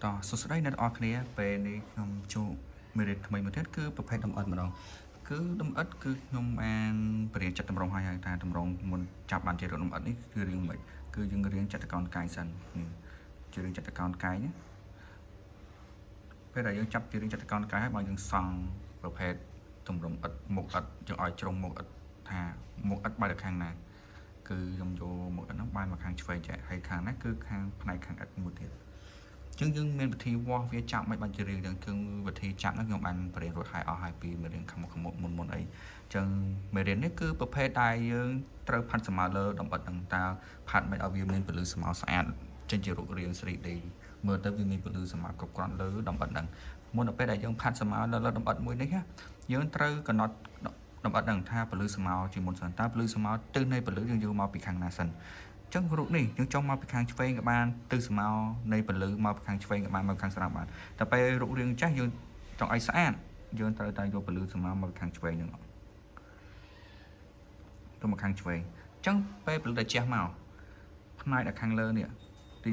តសួស្តីអ្នកទាំងអស់គ្នាពេលនេះខ្ញុំជួបមេរៀនថ្មីមួយទៀតគឺប្រភេទដំអិតម្ដងគឺដំអិតគឺខ្ញុំបានបរៀនចិត្តតម្រងហើយថាតម្រងមុនចាប់បានជារកដំអិតនេះគឺរឿងមិនគឺយើងរៀនចិត្តកោណកាយសិនជារឿងចិត្តកោណកាយណាពេលដែលយើងចាប់ជារឿងចិត្តកោណកាយហើយបើយើងសង់ប្រភេទតម្រងអិតមុខអិតយើងឲ្យជ្រុងមុខអិតថាមុខអិតបែរទៅខាងណាគឺខ្ញុំយកមុខអិតហ្នឹងបែរមកខាងឆ្វេងចែកហើយខាងណាគឺខាងផ្នែកខាងអិតមួយទៀតយើងមានវិធីវាស់វាចាប់មិនបាច់ជារឿងចឹងគឺវិធីចាប់ហ្នឹងខ្ញុំបានបរៀនរួចហើយអស់ហើយពីមេរៀនខាងមុនអីចឹងមេរៀននេះគឺប្រភេទដែលយើងត្រូវផាត់ស្មើលើដំអិតហ្នឹងតើផាត់មិនឲ្យវាមានពន្លឺស្មៅស្អាតចេញជារូបរាង 3D មើលទៅវាមានពន្លឺស្មៅគ្រប់គ្រាន់លើដំអិតហ្នឹងមុនដល់ពេលដែលយើងផាត់ស្មើលើដំអិតមួយនេះយើងត្រូវកំណត់ដំអិតហ្នឹងថាពន្លឺស្មៅជាមុនសិនតើពន្លឺស្មៅទិសនៃពន្លឺយើងយកមកពីខាងណាសិនចឹងរូបនេះយើងចង់មកពីខាងឆ្វេងក៏បានទិសស្មៅនៃពន្លឺមកពីខាងឆ្វេងក៏បានមកខាងស្ដាំបានតែពេលរូបរាងចាស់យើងចង់ឲ្យស្អាតយើងត្រូវតែយកពន្លឺស្មៅមកខាងឆ្វេងហ្នឹងទៅមកខាងឆ្វេងចឹងពេលពន្លឺដែលជះមកផ្នែកខាងលើនេះទី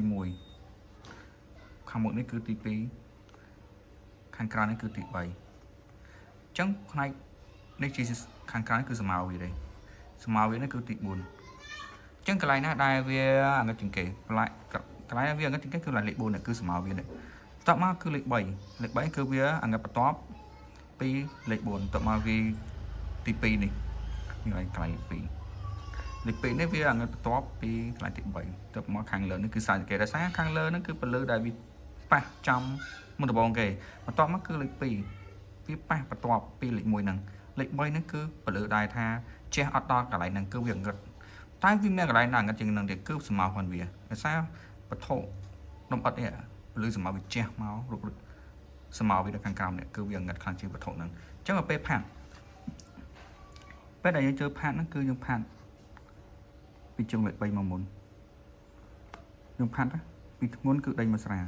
1ខាងមុខនេះគឺទី2ខាងក្រៅនេះគឺទី3ចឹងផ្នែកនេះជាខាងក្រៅគឺស្មៅវាទេស្មៅវានេះគឺទី4ចឹងកន្លែងណាដែលវាអាងឹតជាងគេកន្លែងវាអាងឹតជាងគេគឺកន្លែងលេខ4នេះគឺស្មើវានេះតបមកគឺលេខ3គឺវាអាងឹតបន្ទាប់ពីលេខ4តបមកវាទី2នេះកន្លែងលេខ2នេះវាអាងឹតបន្ទាប់ពីកន្លែងទី3តបមកខាងលើនេះគឺសារសង្កេតដោយសារខាងលើហ្នឹងគឺពន្លឺដែលវាប៉ះចំមុនដំបូងគេបន្ទាប់មកគឺលេខ2វាប៉ះបន្ទាប់ពីលេខ1ហ្នឹងលេខ3ហ្នឹងគឺពន្លឺដែលថាជះអត់ដល់កន្លែងហ្នឹងគឺវាអាងឹតតែវាមានកន្លែងណាអាងឹតជាងនឹងទៀតគឺស្មៅហ្នឹងវាដោយសារវត្ថុដំអិតនេះពលឺស្មៅវាជះមករូបស្មៅវានៅខាងក្រោមនេះគឺវាអាងឹតខ្លាំងជាងវត្ថុហ្នឹងអញ្ចឹងដល់ពេលផាត់ពេលដែលយើងជើផាត់ហ្នឹងគឺយើងផាត់ពីជើងលេខ3មកមុនយើងផាត់ពីធ្ងន់គឺដេញមកស្រាល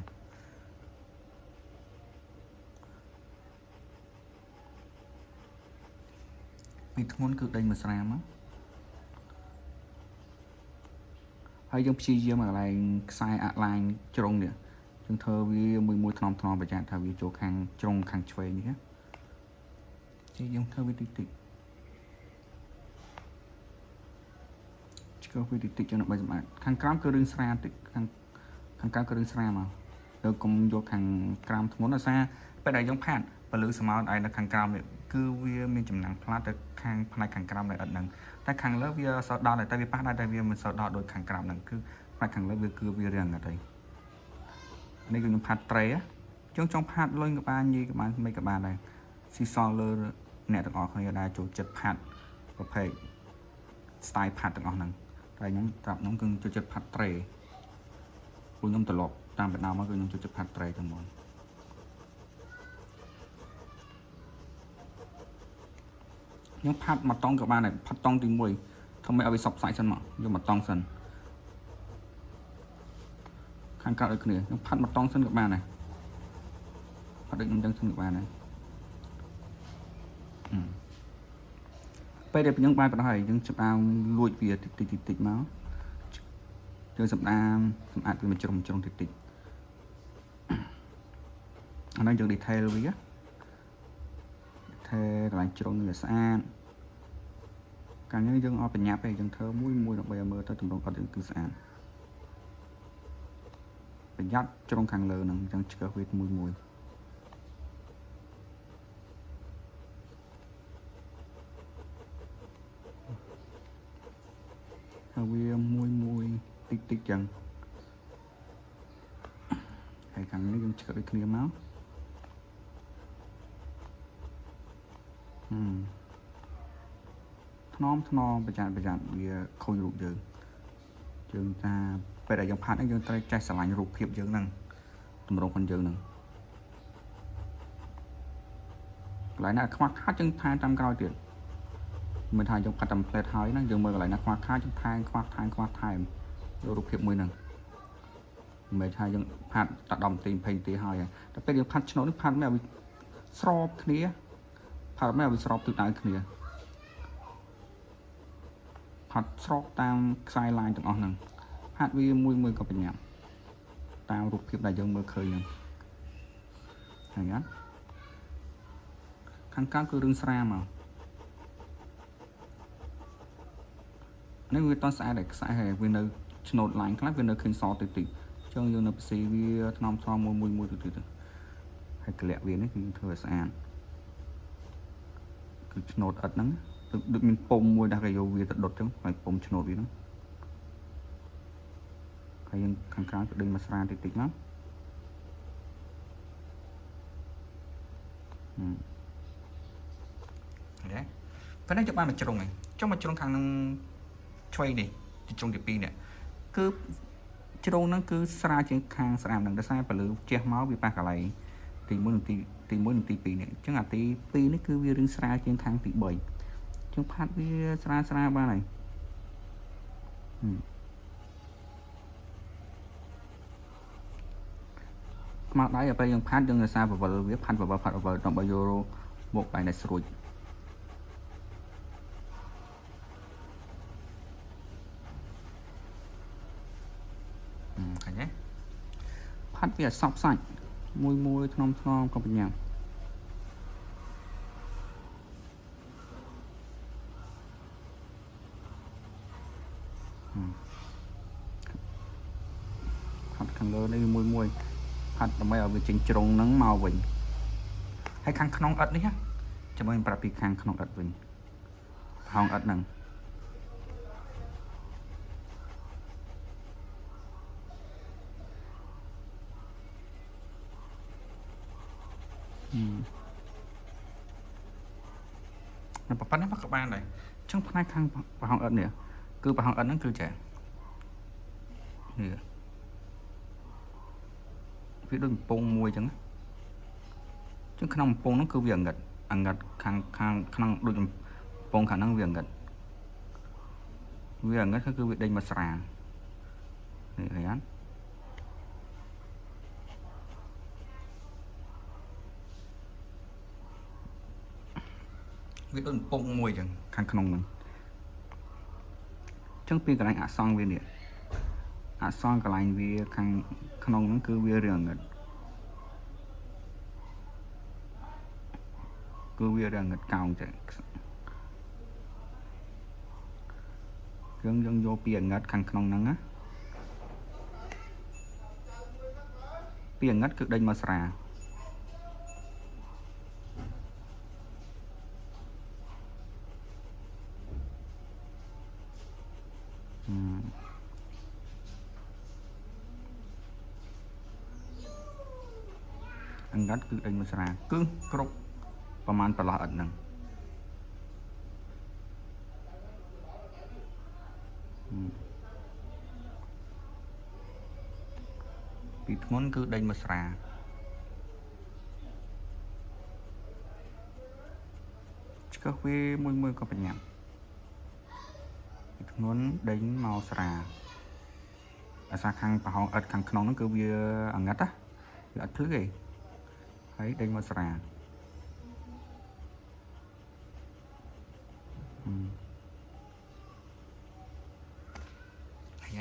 ពីធ្ងន់គឺដេញមកស្រាលមកហើយយើងព្យាយាមកកន្លែងខ្សែអាក់ឡាញជ្រុងនេះយើងធ្វើវាមួយថ្នមប្រយ័ត្នថាវាចូលខាងជ្រុងខាងឆ្វេងនេះជាយើងធ្វើវាតិចឆ្កឹះវាតិចចឹងដើម្បីសម្អាតខាងក្រោមគឺរឿងស្រាលតិចខាងក្រៅគឺរឿងស្រាលមកទៅកុំយកខាងក្រោមធ្ងន់ដោយសារពេលដែលយើងផាត់ពលឺស្មៅឯនៅខាងក្រោមនេះគឺវាមានចំណាំងផ្លាតទៅខាងផ្នែកខាងក្រោមនៃឥដ្ឋហ្នឹងតែខាងលើវាសើដល់តែវាប៉ះដែរតែវាមិនសើដល់ដូចខាងក្រោមហ្នឹងគឺផ្នែកខាងលើវាគឺវារាំងអត់ទេនេះគឺខ្ញុំផាត់ត្រេចឹងចង់ផាត់លុយក៏បានញីក៏បានមិនក៏បានដែរស៊ីសល់លើអ្នកទាំងអស់គ្នាដែលចូលចិត្តផាត់ប្រភេទ style ផាត់ទាំងអស់ហ្នឹងតែខ្ញុំត្រាប់ខ្ញុំគឺចូលចិត្តផាត់ត្រេព្រោះខ្ញុំត្រឡប់តាមបណ្ដាមកគឺខ្ញុំចូលចិត្តផាត់ត្រេទាំងហ្មងខ្ញុំផាត់មកតង់ក៏បានដែរផាត់តង់ទី1ធ្វើម៉េចឲ្យវាសប់សាច់សិនមកយកមកតង់សិនខាងក្រៅដូចគ្នាខ្ញុំផាត់មកតង់សិនក៏បានដែរផាត់ដូចខ្ញុំចឹងសិនក៏បានដែរពេលដែលខ្ញុំបានបណ្ដោយយើងចាប់ដើមលួចវាតិចមកយើងសម្អាតវាមកជ្រុងតិចអានេះយើង detail វាកន្លែងជ្រុងវាស្អាតកាលនេះយើងអត់បញ្ញាប់ទេយើងធ្វើមួយដើម្បីឲ្យមើលទៅទម្រង់អត់គឺស្អាតប្រយ័ត្នជ្រុងខាងលើហ្នឹងអញ្ចឹងឆ្កឹះវាមួយហើយវាមួយតិចចឹងហើយខាងនេះយើងឆ្កឹះដូចគ្នាមកថ្នមប្រយ័ត្នវាខូចរូបយើងថាពេលដែលយើងផាត់ហ្នឹងយើងត្រូវចេះស្រឡាញ់រូបភាពយើងហ្នឹងទម្រង់ខ្លួនយើងហ្នឹងកន្លែងណាខ្វះខាតយើងថែតាមក្រោយទៀតមិនថាយើងផាត់តាមផ្លែតហើយណាយើងមើលកន្លែងណាខ្វះខាតយើងថែមយករូបភាពមួយហ្នឹងមិនថាយើងផាត់តែ10នាទី20នាទីហើយតែពេលយើងផាត់ឆ្នូតនេះផាត់មិនឲ្យស្របគ្នាផាត់មិនឲ្យស្របទិសដៅគ្នាផាត់ស្របតាមខ្សែឡាញទាំងអស់ហ្នឹងផាត់វាមួយក៏បញ្ញាប់តាមរូបភាពដែលយើងមើលឃើញហ្នឹង ហ្នឹងណាខាងក្រៅគឺរឿងស្រាលមកនេះវាតស្អាតដែរខ្សែហើយវានៅឆ្នោតឡាញខ្លះវានៅឃើញសតិចតិចចឹងយើងនៅផ្សេងវាថ្នមមួយទៅទៀតហើយកលាក់វានេះគឺធ្វើឲ្យស្អាតគឺឆ្នោតអិតហ្នឹងដូចមានពុំមួយដែលគេយកវាទៅដុតចឹងហើយពុំឆ្នោតវាហ្នឹងហើយយើងខាងក្រៅក៏ដេញមកស្រាតិចតិចមកអូខេប៉ុន្តែយកបានមកជ្រុងហ្នឹងចុះមកជ្រុងខាងនឹងឆ្វេងនេះជ្រុងទី2នេះគឺជ្រុងហ្នឹងគឺស្រាលជាងខាងស្រាមហ្នឹងដោយសារពលឺជះមកវាប៉ះកន្លែងទី1និងទី1និងទី2នេះអញ្ចឹងអាទី2នេះគឺវារឿងស្រាលជាងខាងទី3អញ្ចឹងផាត់វាស្រាលបានហើយខ្មៅដៃឲ្យពេលយើងផាត់យើងរសារបវលវាផាត់បវលដើម្បីយកមកបាយដែលស្រួចឃើញទេផាត់វាឲ្យសប់សាច់មួយថ្នមក៏បញ្ញាផាត់ខាងលើនេះមួយផាត់ដើម្បីឲ្យវាចេញជ្រុងហ្នឹងមកវិញហើយខាងក្នុងអិតនេះចាំមើលប្រាប់ពីខាងក្នុងអិតវិញប្រហោងអិតហ្នឹងនៅប៉ុណ្ណេះមកក៏បានដែរអញ្ចឹងផ្នែកខាងប្រហោងអិតនេះគឺប្រហោងអិតហ្នឹងគឺចានេះវាដូចកំពង់មួយអញ្ចឹងក្នុងកំពង់ហ្នឹងគឺវាអង្កត់ខាងក្នុងដូចកំពង់ខាងហ្នឹងវាអង្កត់គឺវាដេញមកស្រានេះឃើញអត់វាដូចកំពង់មួយអញ្ចឹងខាងក្នុងហ្នឹងអញ្ចឹងពីកន្លែងអសង្ខវានេះអសង្ខកន្លែងវាខាងក្នុងហ្នឹងគឺវារឿងអង្កត់គឺវារឿងអង្កត់កោងចឹងយើងយកពីអង្កត់ខាងក្នុងហ្នឹងណាពីអង្កត់គឺដេញមកស្រាអង្កត់គឺដេញមកស្រាគឺគ្រប់ប្រមាណប្រឡោះអិតហ្នឹងពីធ្ងន់គឺដេញមកស្រាឆ្កឹះវាមួយក៏បញ្ញាពីធ្ងន់ដេញមកស្រាអាសាខាងប្រហោងអិតខាងក្នុងហ្នឹងគឺវាអង្កត់ណាវាអត់ភ្លឺទេហើយដេញមកស្រាហើយ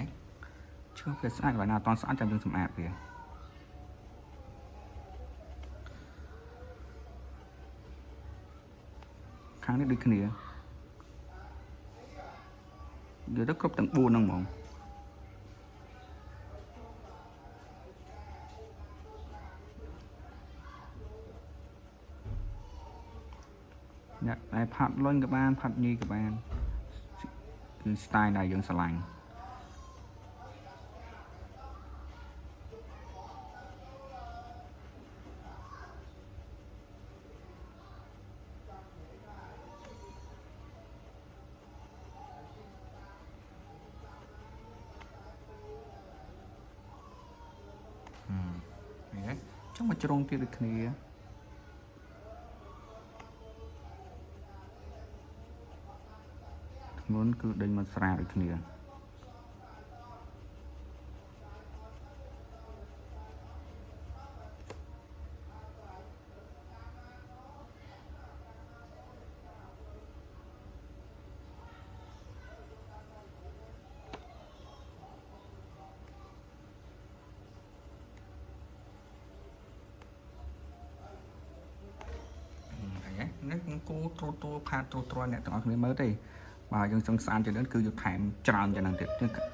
ឈើវាស្អាតបើណាអត់ស្អាតចាំយើងសម្អាតវាខាងនេះដូចគ្នាយកទៅគ្រប់ទាំង4ហ្នឹងហ្មងអ្នកតែផាត់លុញក៏បានផាត់ញីក៏បានគឺ style ដែលយើងស្រឡាញ់ចង់មកជ្រុងទៀតដូចគ្នាធ្ងន់គឺដេញមកស្រាដូចគ្នា គូទូផាទូទ្រាំអ្នកទាំងអស់គ្នាមើលទេបាទយើងចង់ស្អាតជាងនេះគឺយកថែមច្រើនជាងហ្នឹងទៀត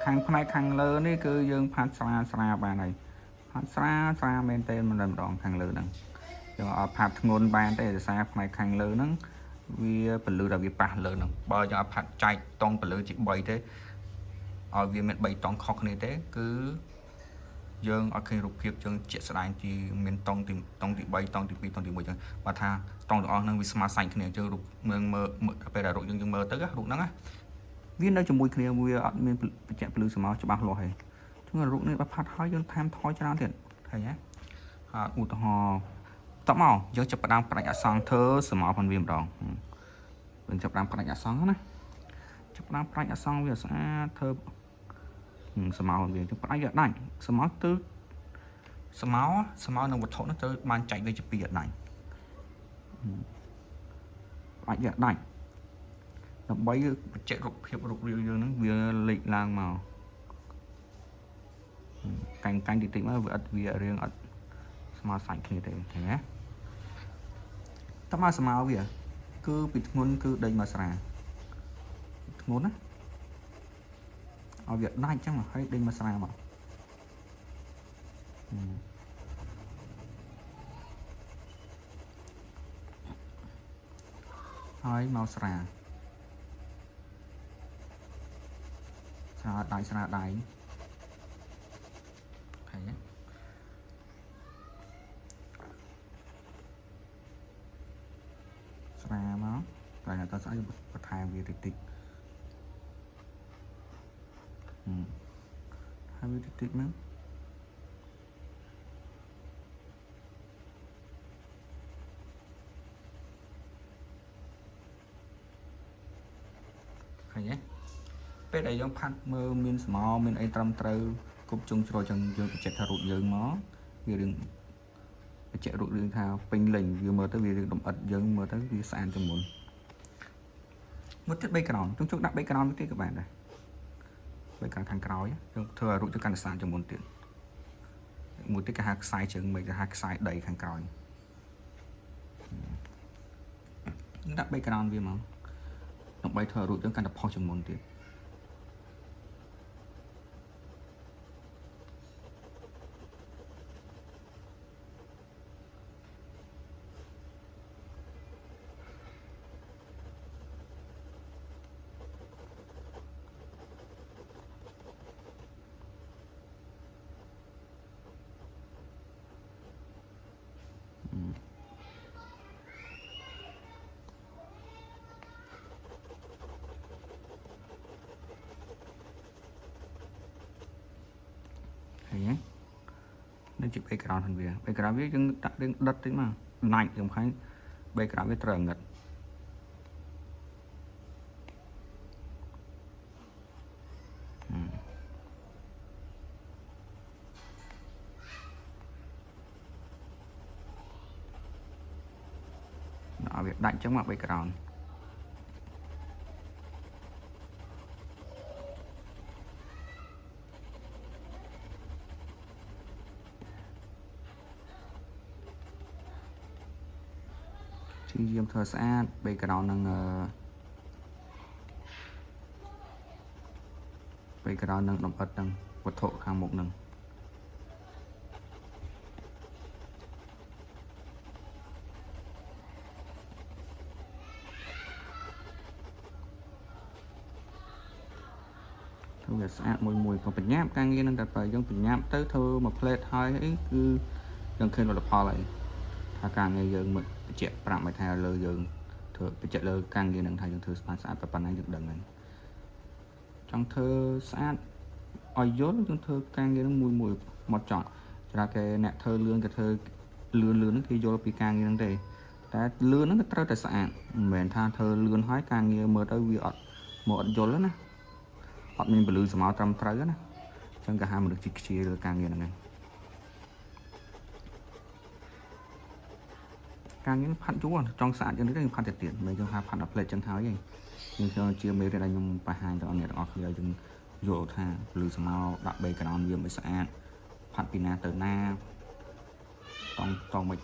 ខាងផ្នែកខាងលើនេះគឺយើងផាត់ស្រាបានហើយផាត់ស្រាមែនទេម្ដងខាងលើហ្នឹងយើងអត់ផាត់ធ្ងន់បានទេដោយសារផ្នែកខាងលើហ្នឹងវាពលឺដល់វាប៉ះលើហ្នឹងបើយើងអត់ផាត់ចែកតង់ពលឺជា3ទេឲ្យវាមាន3តង់ខុសគ្នាទេគឺយើងអត់ឃើញរូបភាពយើងជាក់ស្ដែងទីមានតង់ទី3តង់ទី2តង់ទី1ចឹងបើថាតង់ទាំងអស់ហ្នឹងវាស្មើសាច់គ្នាយើងរូបមើលពេលដែលរូបយើងមើលទៅរូបហ្នឹងវានៅជាមួយគ្នាវាអត់មានបច្ចេកពលឺស្មើច្បាស់លាស់ទេចឹងរូបនេះបើផាត់ហើយយើងថែមថយច្រើនទៀតឃើញទេហើយឧទាហរណ៍តបមកយើងចាប់ផ្ដើមផ្ដាច់អសង្ខធ្វើស្មើផងវាម្ដងយើងចាប់ផ្ដើមផ្ដាច់អសង្ខណាចាប់ផ្ដើមផ្ដាច់អសង្ខវាស្អាតធ្វើស្មើវាយើងផ្ដាច់វាដាច់ស្មើទៅស្មើនឹងវត្ថុនោះទៅបានចែកវាជា2អត់ដាច់ផ្ដាច់វាដាច់ដើម្បីបច្ចេករូបភាពរូបរាងយើងហ្នឹងវាលេចឡើងមកកាញ់តិចមកវារៀងអត់ស្មើសាច់គ្នាទេឃើញទេតើមកស្មើវាគឺពីធ្ងន់គឺដេញមកស្រាធ្ងន់ណាឲ្យវាដាច់ចឹងហើយដេញមកស្រាមកហើយមកស្រាដៃឃើញទេស្រាមកតែតើស្អីបន្ថែមវាតិចហើយវាតិចហ្នឹងឃើញទេពេលដែលយើងផាត់មើលមានស្មោមានអីត្រឹមត្រូវគ្រប់ជុងជ្រោយចឹងយើងបញ្ជាក់ថារូបយើងមកវារឿងបញ្ជាក់រូបរឿងថាពេញលេញវាមើលទៅវារឿងលម្អិតយើងមើលទៅវាស្អាតជាងមុនមួយទៀត background ជុំដាក់ background ទៀតក៏បានដែរ background ខាងក្រោយយើងធ្វើឲ្យរូបទៅកាន់ស្អាតជាងមុនទៀតមួយទៀតគេហៅខ្សែជើងមេឃគេហៅខ្សែដីខាងក្រោយដាក់ background វាមកដើម្បីធ្វើឲ្យរូបយើងកាន់តែផុសជាងមុនទៀតនេះជា background ហ្នឹងវា background វាយើងដាក់រឿងដិតតិចមកណាច់ខ្ញុំខាញ់ background វាត្រូវងឹតដាក់វាដាច់ចឹងមក backgroundយើងធ្វើស្អាត background នឹង background នឹងលម្អិតនឹងវត្ថុខាងមុខនឹងធ្វើវាស្អាតមួយក៏បញ្ញាប់ការងារនឹងតែបើយើងបញ្ញាប់ទៅធ្វើមួយ plate ហើយអីគឺយើងឃើញលទ្ធផលហើយថាការងារយើងមិនបញ្ជាក់ប្រាប់ឲ្យថាលើយើងធ្វើបញ្ជាក់លើការងារនឹងថាយើងធ្វើស្អាតប៉ុណ្ណាយើងដឹងហើយចង់ធ្វើស្អាតឲ្យយល់យើងធ្វើការងារនឹងមួយមកចត់ច្រើនគេអ្នកធ្វើលឿនគេធ្វើលឿនហ្នឹងគេយល់ពីការងារហ្នឹងទេតែលឿនហ្នឹងក៏ត្រូវតែស្អាតមិនមែនថាធ្វើលឿនហើយការងារមើលទៅវាអត់យល់ណាអត់មានពលឺស្មើត្រឹមត្រូវណាអញ្ចឹងគេហៅមនុស្សជីកខ្ជាលើការងារហ្នឹងឯងការងារផាត់យូរចង់ស្អាតយ៉ាងនេះយើងផាត់ទៅទៀតមិនយើងហៅផាត់ដល់ផ្លេតចឹងហើយយើងជាមេរៀនដែលខ្ញុំបង្ហាញដល់អ្នកទាំងអស់គ្នាយើងយល់ថាពលឺស្មើដាក់ background វាមិនស្អាតផាត់ពីណាទៅណាតង់មិ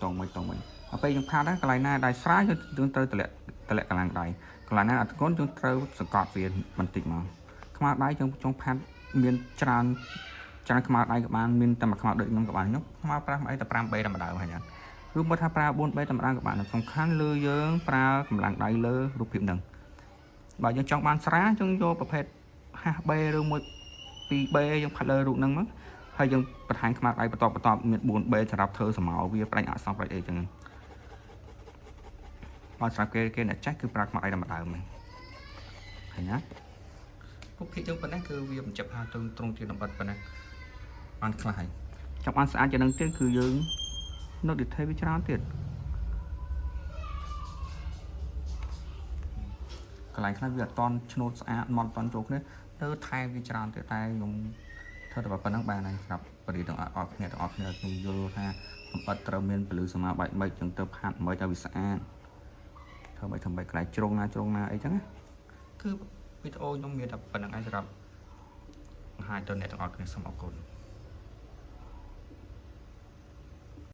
ន ở đây chúng ta đó cái này này đại sai cho chúng tôi tỷ lệ cái này cái này ở con chúng tôi sẽ cọt về mình tịt mà các bạn đây trong pad miền tràn tràn các bạn đây các bạn miền tầm các bạn đợi nhóm các bạn nhóc các bạn pra ấy tập pram bay làm đào hay nhá cứ mới tham pra 4 bay tầm các bạn trong khán lư dương pra cầm lặng đây lơ rụp hiểm đằng và dân trong ban xá trong vôประเภท HB ឬមួយ 2B យើងផាត់លើរូបហ្នឹងមកហើយយើងបន្ថែមខ្មាស់ដៃបន្តមាន 4B សម្រាប់ធ្វើសម្ោវាប្រាញ់អសងប្រាច់អីចឹងបើស្រាប់គេអ្នកចាស់គឺប្រើខ្មាស់ដៃតែម្ដងហ្នឹងឃើញណាពុកភាគយើងប៉ុណ្ណេះគឺវាបញ្ចប់ថាទៅត្រង់ជាដំបិតប៉ុណ្ណេះបានខ្លះហើយចង់បានស្អាតជាងនឹងទៀតគឺយើងនៅ detail វាច្រើនទៀតកន្លែងខ្លះវាអត់តន់ឆ្នូតស្អាតមកអត់តន់ចូលគ្នាទៅថែវាច្រើនទៀតតែខ្ញុំធ្វើតែប៉ុណ្្នឹងបានហើយសម្រាប់បរិយាទាំងអស់គ្នាខ្ញុំយល់ថាបំបត្តិត្រូវមានពលឺសមាបែកចឹងទៅផាត់មើលឲ្យវាស្អាតធ្វើបាយកន្លែងជ្រុងណាអីចឹងណាគឺវីដេអូខ្ញុំមានតែប៉ុណ្្នឹងឯងសម្រាប់បង្ហាញទៅអ្នកទាំងអស់គ្នាសូមអរគុណ